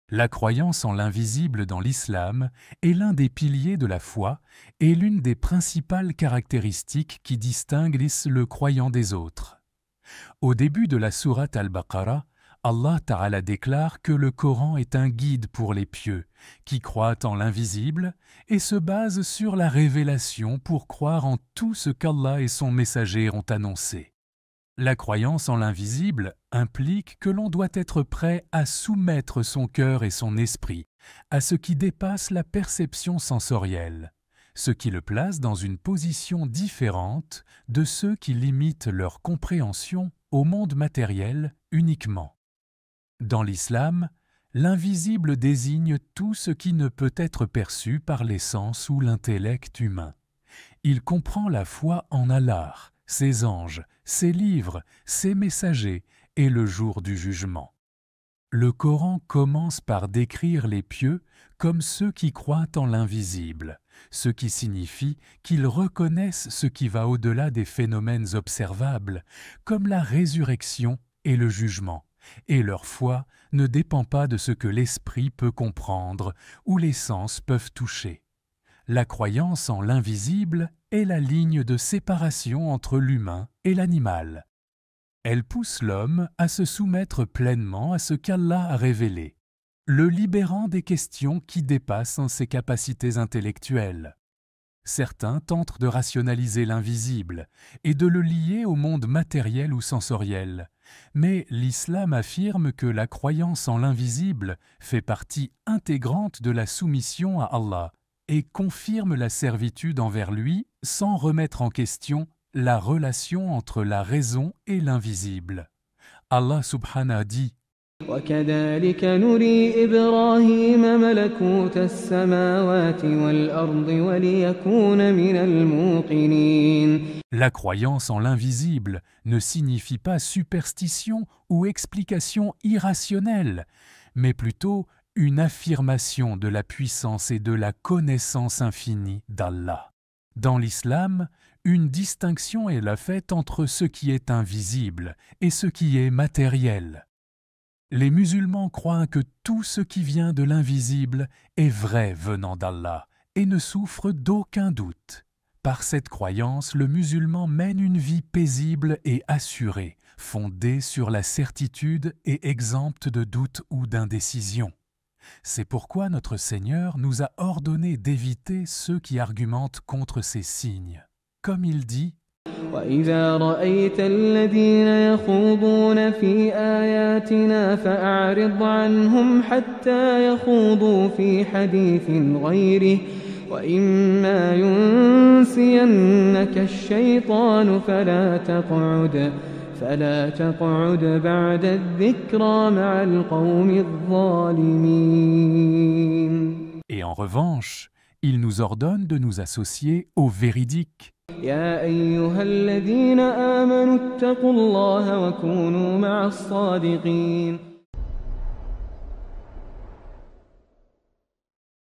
La croyance en l'invisible dans l'islam est l'un des piliers de la foi et l'une des principales caractéristiques qui distinguent le croyant des autres. Au début de la sourate Al-Baqarah, Allah Ta'ala déclare que le Coran est un guide pour les pieux, qui croient en l'invisible et se base sur la révélation pour croire en tout ce qu'Allah et son messager ont annoncé. La croyance en l'invisible implique que l'on doit être prêt à soumettre son cœur et son esprit à ce qui dépasse la perception sensorielle, ce qui le place dans une position différente de ceux qui limitent leur compréhension au monde matériel uniquement. Dans l'islam, l'invisible désigne tout ce qui ne peut être perçu par les sens ou l'intellect humain. Il comprend la foi en Allah, ses anges, ses livres, ses messagers et le jour du jugement. Le Coran commence par décrire les pieux comme ceux qui croient en l'invisible, ce qui signifie qu'ils reconnaissent ce qui va au-delà des phénomènes observables, comme la résurrection et le jugement, et leur foi ne dépend pas de ce que l'esprit peut comprendre ou les sens peuvent toucher. La croyance en l'invisible est la ligne de séparation entre l'humain et l'animal. Elle pousse l'homme à se soumettre pleinement à ce qu'Allah a révélé, le libérant des questions qui dépassent ses capacités intellectuelles. Certains tentent de rationaliser l'invisible et de le lier au monde matériel ou sensoriel, mais l'islam affirme que la croyance en l'invisible fait partie intégrante de la soumission à Allah et confirme la servitude envers lui sans remettre en question la relation entre la raison et l'invisible. Allah subhanahu dit وَكَذَلِكَ نُرِي إِبْرَاهِيمَ مَلَكُوتَ السَّمَاوَاتِ وَالْأَرْضِ وَلِيَكُونَ مِنَ الْمُوقِنِينَ. La croyance en l'invisible ne signifie pas superstition ou explication irrationnelle, mais plutôt une affirmation de la puissance et de la connaissance infinie d'Allah. Dans l'islam, une distinction est faite entre ce qui est invisible et ce qui est matériel. Les musulmans croient que tout ce qui vient de l'invisible est vrai venant d'Allah et ne souffre d'aucun doute. Par cette croyance, le musulman mène une vie paisible et assurée, fondée sur la certitude et exempte de doute ou d'indécision. C'est pourquoi notre Seigneur nous a ordonné d'éviter ceux qui argumentent contre ces signes. Comme il dit, وَإِذَا رَأَيْتَ الَّذِينَ يَخُوضُونَ فِي آيَاتِنَا فَأَعْرِضْ عَنْهُمْ حَتَّى يَخُوضُوا فِي حَدِيثٍ غَيْرِهِ وَإِمَّا يُنْسِيَنَّكَ الشَّيْطَانُ فَلَا تَقْعُدْ بَعْدَ الذِّكْرَى مَعَ الْقَوْمِ الظَّالِمِينَ. Et en revanche, il nous ordonne de nous associer aux véridiques. يا أيها الذين آمنوا اتقوا الله وكونوا مع الصادقين.